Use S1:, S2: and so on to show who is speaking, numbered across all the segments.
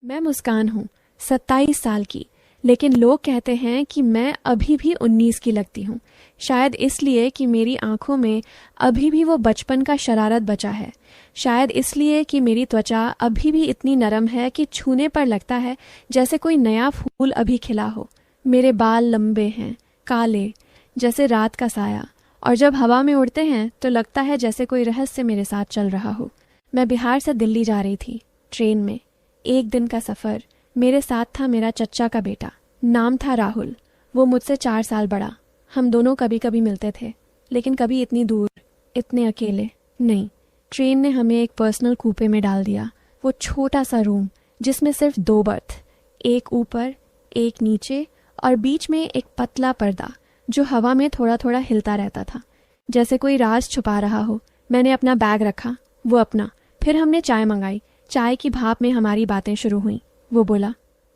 S1: मैं मुस्कान हूँ, 27 साल की। लेकिन लोग कहते हैं कि मैं अभी भी 19 की लगती हूँ। शायद इसलिए कि मेरी आंखों में अभी भी वो बचपन का शरारत बचा है। शायद इसलिए कि मेरी त्वचा अभी भी इतनी नरम है कि छूने पर लगता है जैसे कोई नया फूल अभी खिला हो। मेरे बाल लंबे हैं, काले, जैसे रात का साया, और जब हवा में उड़ते हैं तो लगता है जैसे कोई रहस्य मेरे साथ चल रहा हो। मैं बिहार से दिल्ली जा रही थी, ट्रेन में। एक दिन का सफ़र। मेरे साथ था मेरा चच्चा का बेटा, नाम था राहुल। वो मुझसे 4 साल बड़ा। हम दोनों कभी कभी मिलते थे, लेकिन कभी इतनी दूर, इतने अकेले नहीं। ट्रेन ने हमें एक पर्सनल कूपे में डाल दिया। वो छोटा सा रूम जिसमें सिर्फ 2 बर्थ, एक ऊपर एक नीचे, और बीच में एक पतला पर्दा जो हवा में थोड़ा थोड़ा हिलता रहता था, जैसे कोई राज छुपा रहा हो। मैंने अपना बैग रखा, वो अपना। फिर हमने चाय मंगाई। चाय की भाप में हमारी बातें शुरू हुईं। वो बोला,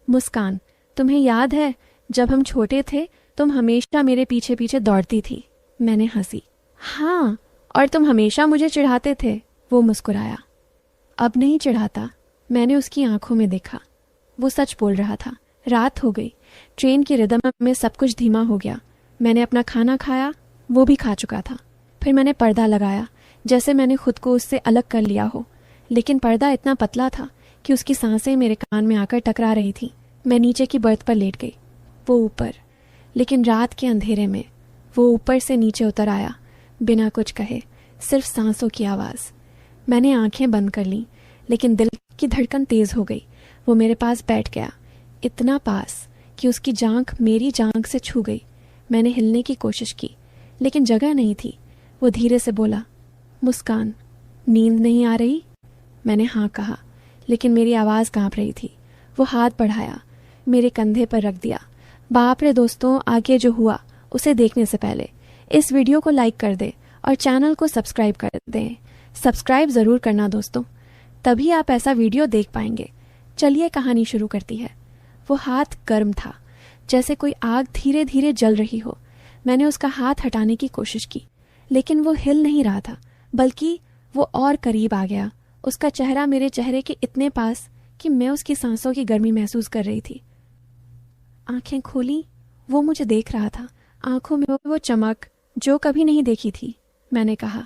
S1: मुस्कान, तुम्हें याद है जब हम छोटे थे तुम हमेशा मेरे पीछे पीछे दौड़ती थी। मैंने हंसी। हाँ, और तुम हमेशा मुझे चिढ़ाते थे। वो मुस्कुराया। अब नहीं चिढ़ाता। मैंने उसकी आंखों में देखा। वो सच बोल रहा था। रात हो गई। ट्रेन की रिदम में सब कुछ धीमा हो गया। मैंने अपना खाना खाया, वो भी खा चुका था। फिर मैंने पर्दा लगाया, जैसे मैंने खुद को उससे अलग कर लिया हो। लेकिन पर्दा इतना पतला था कि उसकी सांसें मेरे कान में आकर टकरा रही थी। मैं नीचे की बर्थ पर लेट गई, वो ऊपर। लेकिन रात के अंधेरे में वो ऊपर से नीचे उतर आया, बिना कुछ कहे, सिर्फ सांसों की आवाज़। मैंने आंखें बंद कर लीं, लेकिन दिल की धड़कन तेज़ हो गई। वो मेरे पास बैठ गया, इतना पास कि उसकी जांघ मेरी जांघ से छू गई। मैंने हिलने की कोशिश की, लेकिन जगह नहीं थी। वो धीरे से बोला, मुस्कान, नींद नहीं आ रही? मैंने हाँ कहा, लेकिन मेरी आवाज़ कांप रही थी। वो हाथ बढ़ाया, मेरे कंधे पर रख दिया। बाप रे दोस्तों, आगे जो हुआ उसे देखने से पहले इस वीडियो को लाइक कर दे और चैनल को सब्सक्राइब कर दें। सब्सक्राइब ज़रूर करना दोस्तों, तभी आप ऐसा वीडियो देख पाएंगे। चलिए कहानी शुरू करती है। वो हाथ गर्म था, जैसे कोई आग धीरे धीरे जल रही हो। मैंने उसका हाथ हटाने की कोशिश की, लेकिन वो हिल नहीं रहा था, बल्कि वो और करीब आ गया। उसका चेहरा मेरे चेहरे के इतने पास कि मैं उसकी सांसों की गर्मी महसूस कर रही थी। आंखें खोली, वो मुझे देख रहा था, आंखों में वो चमक जो कभी नहीं देखी थी। मैंने कहा,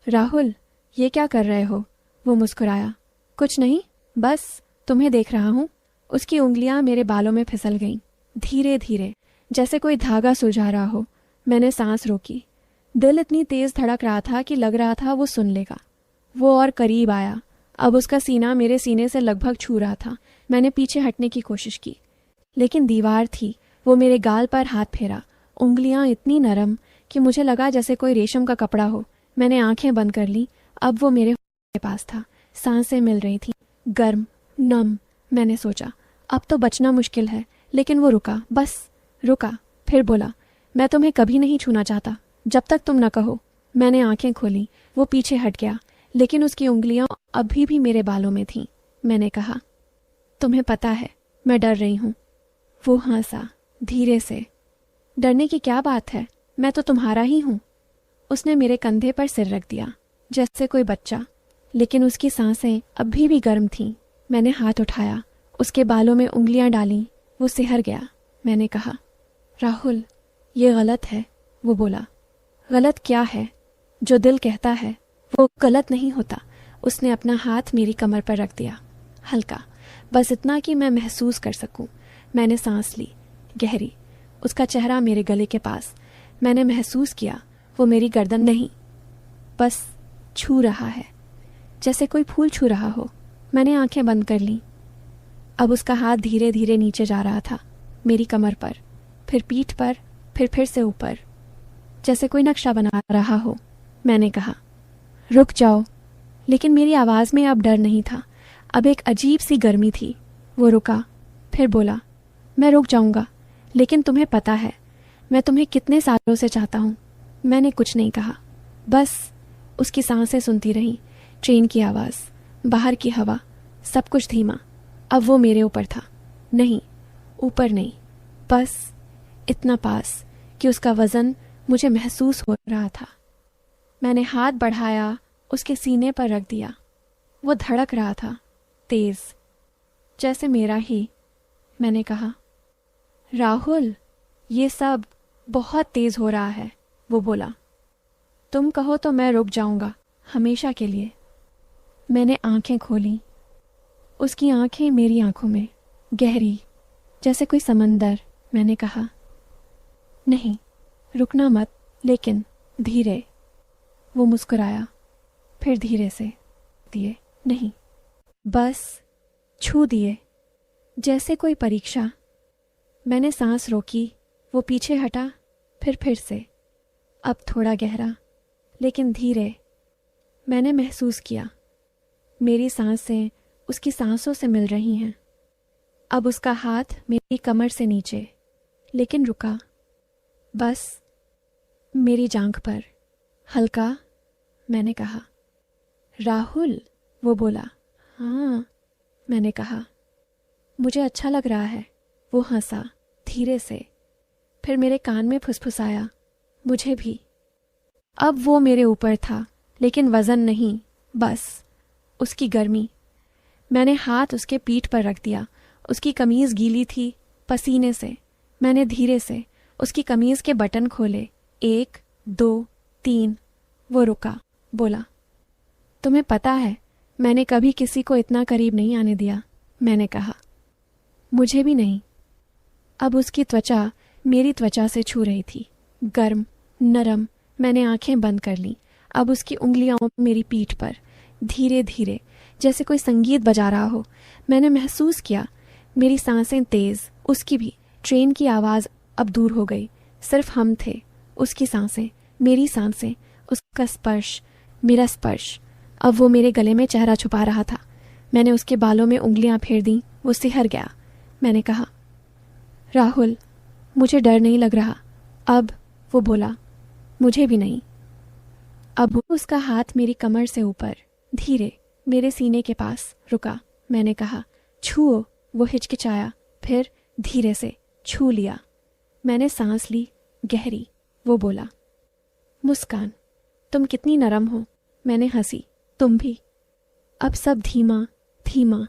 S1: राहुल, ये क्या कर रहे हो? वो मुस्कुराया, कुछ नहीं, बस तुम्हें देख रहा हूँ। उसकी उंगलियां मेरे बालों में फिसल गईं, धीरे धीरे, जैसे कोई धागा सुलझा रहा हो। मैंने सांस रोकी। दिल इतनी तेज धड़क रहा था कि लग रहा था वो सुन लेगा। वो और करीब आया। अब उसका सीना मेरे सीने से लगभग छू रहा था। मैंने पीछे हटने की कोशिश की, लेकिन दीवार थी। वो मेरे गाल पर हाथ फेरा, उंगलियां इतनी नरम कि मुझे लगा जैसे कोई रेशम का कपड़ा हो। मैंने आंखें बंद कर ली। अब वो मेरे पास था, सांसें मिल रही थी, गर्म, नम। मैंने सोचा, अब तो बचना मुश्किल है, लेकिन वो रुका, बस रुका। फिर बोला, मैं तुम्हें कभी नहीं छूना चाहता जब तक तुम न कहो। मैंने आंखें खोली। वो पीछे हट गया, लेकिन उसकी उंगलियां अभी भी मेरे बालों में थीं। मैंने कहा, तुम्हें पता है मैं डर रही हूँ। वो हंसा, धीरे से। डरने की क्या बात है, मैं तो तुम्हारा ही हूँ। उसने मेरे कंधे पर सिर रख दिया, जैसे कोई बच्चा, लेकिन उसकी सांसें अभी भी गर्म थीं। मैंने हाथ उठाया, उसके बालों में उंगलियां डालीं। वो सिहर गया। मैंने कहा, राहुल, ये गलत है। वो बोला, गलत क्या है? जो दिल कहता है वो गलत नहीं होता। उसने अपना हाथ मेरी कमर पर रख दिया, हल्का, बस इतना कि मैं महसूस कर सकूं। मैंने सांस ली, गहरी। उसका चेहरा मेरे गले के पास। मैंने महसूस किया वो मेरी गर्दन नहीं, बस छू रहा है, जैसे कोई फूल छू रहा हो। मैंने आंखें बंद कर लीं। अब उसका हाथ धीरे धीरे नीचे जा रहा था, मेरी कमर पर, फिर पीठ पर, फिर से ऊपर, जैसे कोई नक्शा बना रहा हो। मैंने कहा, रुक जाओ। लेकिन मेरी आवाज़ में अब डर नहीं था, अब एक अजीब सी गर्मी थी। वो रुका, फिर बोला, मैं रुक जाऊंगा, लेकिन तुम्हें पता है मैं तुम्हें कितने सालों से चाहता हूँ। मैंने कुछ नहीं कहा, बस उसकी सांसें सुनती रही, ट्रेन की आवाज़, बाहर की हवा, सब कुछ धीमा। अब वो मेरे ऊपर था, नहीं, ऊपर नहीं, बस इतना पास कि उसका वज़न मुझे महसूस हो रहा था। मैंने हाथ बढ़ाया, उसके सीने पर रख दिया। वो धड़क रहा था, तेज। जैसे मेरा ही। मैंने कहा, राहुल, ये सब बहुत तेज हो रहा है। वो बोला, तुम कहो तो मैं रुक जाऊंगा, हमेशा के लिए। मैंने आंखें खोली। उसकी आंखें मेरी आंखों में, गहरी, जैसे कोई समंदर। मैंने कहा, नहीं, रुकना मत, लेकिन धीरे। वो मुस्कुराया, फिर धीरे से दिए, नहीं, बस छू दिए, जैसे कोई परीक्षा। मैंने सांस रोकी। वो पीछे हटा, फिर से। अब थोड़ा गहरा, लेकिन धीरे। मैंने महसूस किया मेरी सांसें उसकी सांसों से मिल रही हैं। अब उसका हाथ मेरी कमर से नीचे, लेकिन रुका, बस मेरी जांघ पर, हल्का। मैंने कहा, राहुल। वो बोला, हाँ। मैंने कहा, मुझे अच्छा लग रहा है। वो हंसा, धीरे से, फिर मेरे कान में फुसफुसाया, मुझे भी। अब वो मेरे ऊपर था, लेकिन वजन नहीं, बस उसकी गर्मी। मैंने हाथ उसके पीठ पर रख दिया। उसकी कमीज गीली थी पसीने से। मैंने धीरे से उसकी कमीज के बटन खोले। 1, 2, 3। वो रुका, बोला, तुम्हें पता है, मैंने कभी किसी को इतना करीब नहीं आने दिया। मैंने कहा, मुझे भी नहीं। अब उसकी त्वचा मेरी त्वचा से छू रही थी, गर्म, नरम। मैंने आंखें बंद कर लीं। अब उसकी उंगलियां मेरी पीठ पर, धीरे धीरे, जैसे कोई संगीत बजा रहा हो। मैंने महसूस किया मेरी सांसें तेज, उसकी भी। ट्रेन की आवाज़ अब दूर हो गई, सिर्फ हम थे। उसकी सांसें, मेरी सांसें, उसका स्पर्श, मेरा स्पर्श। अब वो मेरे गले में चेहरा छुपा रहा था। मैंने उसके बालों में उंगलियां फेर दी। वो सिहर गया। मैंने कहा, राहुल, मुझे डर नहीं लग रहा अब। वो बोला, मुझे भी नहीं। अब उसका हाथ मेरी कमर से ऊपर, धीरे, मेरे सीने के पास रुका। मैंने कहा, छुओ। वो हिचकिचाया, फिर धीरे से छू लिया। मैंने सांस ली, गहरी। वो बोला, मुस्कान, तुम कितनी नरम हो। मैंने हंसी, तुम भी। अब सब धीमा धीमा,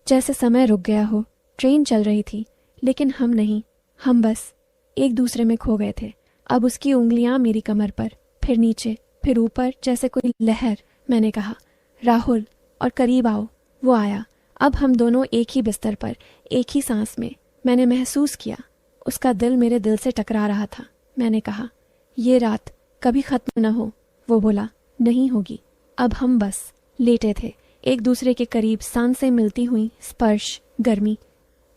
S1: जैसे समय रुक गया हो। ट्रेन चल रही थी, लेकिन हम नहीं। हम बस एक दूसरे में खो गए थे। अब उसकी उंगलियां मेरी कमर पर, फिर नीचे, फिर ऊपर, जैसे कोई लहर। मैंने कहा, राहुल, और करीब आओ। वो आया। अब हम दोनों एक ही बिस्तर पर, एक ही सांस में। मैंने महसूस किया उसका दिल मेरे दिल से टकरा रहा था। मैंने कहा, ये रात कभी खत्म न हो। वो बोला, नहीं होगी। अब हम बस लेटे थे, एक दूसरे के करीब, सांसें मिलती हुई, स्पर्श, गर्मी,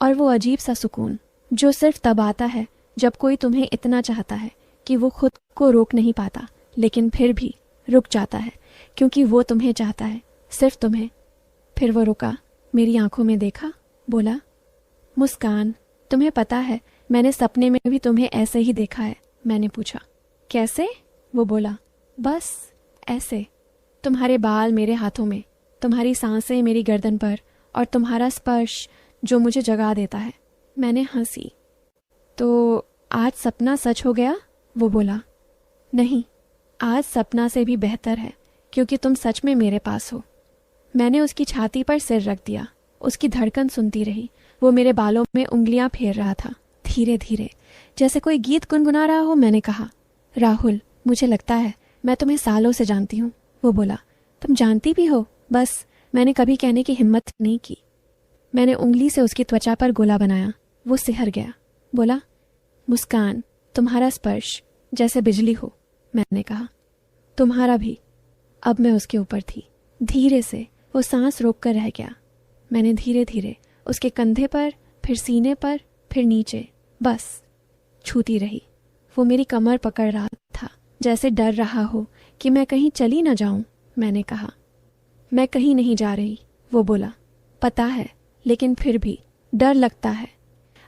S1: और वो अजीब सा सुकून जो सिर्फ तब आता है जब कोई तुम्हें इतना चाहता है कि वो खुद को रोक नहीं पाता, लेकिन फिर भी रुक जाता है, क्योंकि वो तुम्हें चाहता है, सिर्फ तुम्हें। फिर वो रुका, मेरी आंखों में देखा, बोला, मुस्कान, तुम्हें पता है, मैंने सपने में भी तुम्हें ऐसे ही देखा है। मैंने पूछा, कैसे? वो बोला, बस ऐसे, तुम्हारे बाल मेरे हाथों में, तुम्हारी सांसें मेरी गर्दन पर, और तुम्हारा स्पर्श जो मुझे जगा देता है। मैंने हंसी। तो आज सपना सच हो गया? वो बोला, नहीं, आज सपना से भी बेहतर है, क्योंकि तुम सच में मेरे पास हो। मैंने उसकी छाती पर सिर रख दिया। उसकी धड़कन सुनती रही। वो मेरे बालों में उंगलियां फेर रहा था, धीरे धीरे, जैसे कोई गीत गुनगुना रहा हो। मैंने कहा, राहुल, मुझे लगता है मैं तुम्हें सालों से जानती हूँ। वो बोला, तुम जानती भी हो? बस मैंने कभी कहने की हिम्मत नहीं की। मैंने उंगली से उसकी त्वचा पर गोला बनाया। वो सिहर गया, बोला, मुस्कान, तुम्हारा स्पर्श जैसे बिजली हो। मैंने कहा, तुम्हारा भी। अब मैं उसके ऊपर थी। धीरे से वो सांस रोक कर रह गया। मैंने धीरे धीरे उसके कंधे पर, फिर सीने पर, फिर नीचे, बस छूती रही। वो मेरी कमर पकड़ रहा था, जैसे डर रहा हो कि मैं कहीं चली न जाऊं। मैंने कहा, मैं कहीं नहीं जा रही। वो बोला, पता है, लेकिन फिर भी डर लगता है।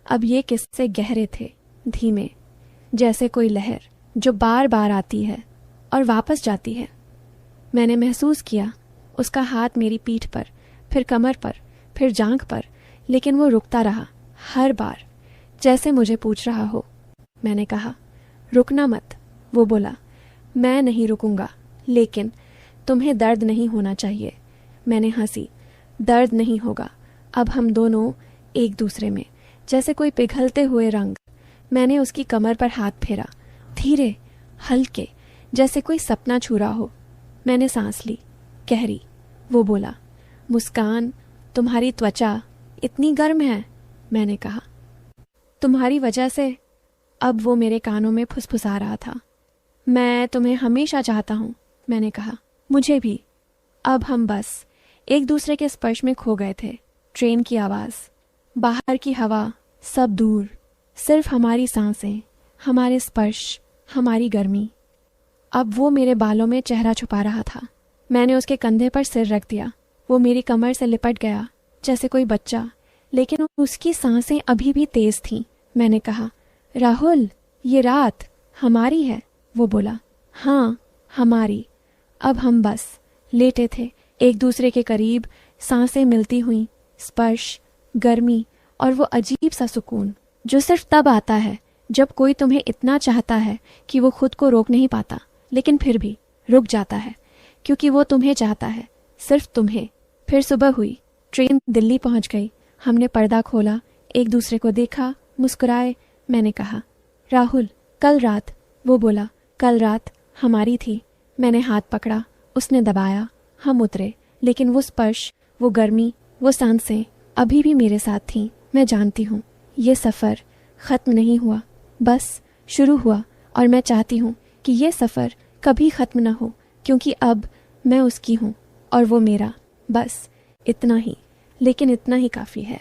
S1: अब ये किस्से गहरे थे, धीमे, जैसे कोई लहर जो बार बार आती है और वापस जाती है। मैंने महसूस किया उसका हाथ मेरी पीठ पर, फिर कमर पर, फिर जांघ पर, लेकिन वो रुकता रहा हर बार, जैसे मुझे पूछ रहा हो। मैंने कहा, रुकना मत। वो बोला, मैं नहीं रुकूंगा, लेकिन तुम्हें दर्द नहीं होना चाहिए। मैंने हंसी, दर्द नहीं होगा, अब हम दोनों एक दूसरे में, जैसे कोई पिघलते हुए रंग। मैंने उसकी कमर पर हाथ फेरा, धीरे, हल्के, जैसे कोई सपना छू रहा हो। मैंने सांस ली, गहरी। वो बोला, मुस्कान, तुम्हारी त्वचा इतनी गर्म है। मैंने कहा, तुम्हारी वजह से। अब वो मेरे कानों में फुसफुसा रहा था। मैं तुम्हें हमेशा चाहता हूँ, मैंने कहा। मुझे भी। अब हम बस एक दूसरे के स्पर्श में खो गए थे। ट्रेन की आवाज़, बाहर की हवा, सब दूर, सिर्फ हमारी सांसें, हमारे स्पर्श, हमारी गर्मी। अब वो मेरे बालों में चेहरा छुपा रहा था। मैंने उसके कंधे पर सिर रख दिया। वो मेरी कमर से लिपट गया जैसे कोई बच्चा, लेकिन उसकी सांसें अभी भी तेज थीं। मैंने कहा, राहुल, ये रात हमारी है। वो बोला, हाँ, हमारी। अब हम बस लेटे थे, एक दूसरे के करीब, सांसें मिलती हुई, स्पर्श, गर्मी और वो अजीब सा सुकून जो सिर्फ तब आता है जब कोई तुम्हें इतना चाहता है कि वो खुद को रोक नहीं पाता, लेकिन फिर भी रुक जाता है क्योंकि वो तुम्हें चाहता है, सिर्फ तुम्हें। फिर सुबह हुई, ट्रेन दिल्ली पहुंच गई। हमने पर्दा खोला, एक दूसरे को देखा, मुस्कुराए। मैंने कहा, राहुल, कल रात। वो बोला, कल रात हमारी थी। मैंने हाथ पकड़ा, उसने दबाया, हम उतरे, लेकिन वो स्पर्श, वो गर्मी, वो सांसें अभी भी मेरे साथ थीं। मैं जानती हूँ ये सफ़र ख़त्म नहीं हुआ, बस शुरू हुआ। और मैं चाहती हूँ कि ये सफ़र कभी ख़त्म ना हो, क्योंकि अब मैं उसकी हूँ और वो मेरा। बस इतना ही, लेकिन इतना ही काफ़ी है।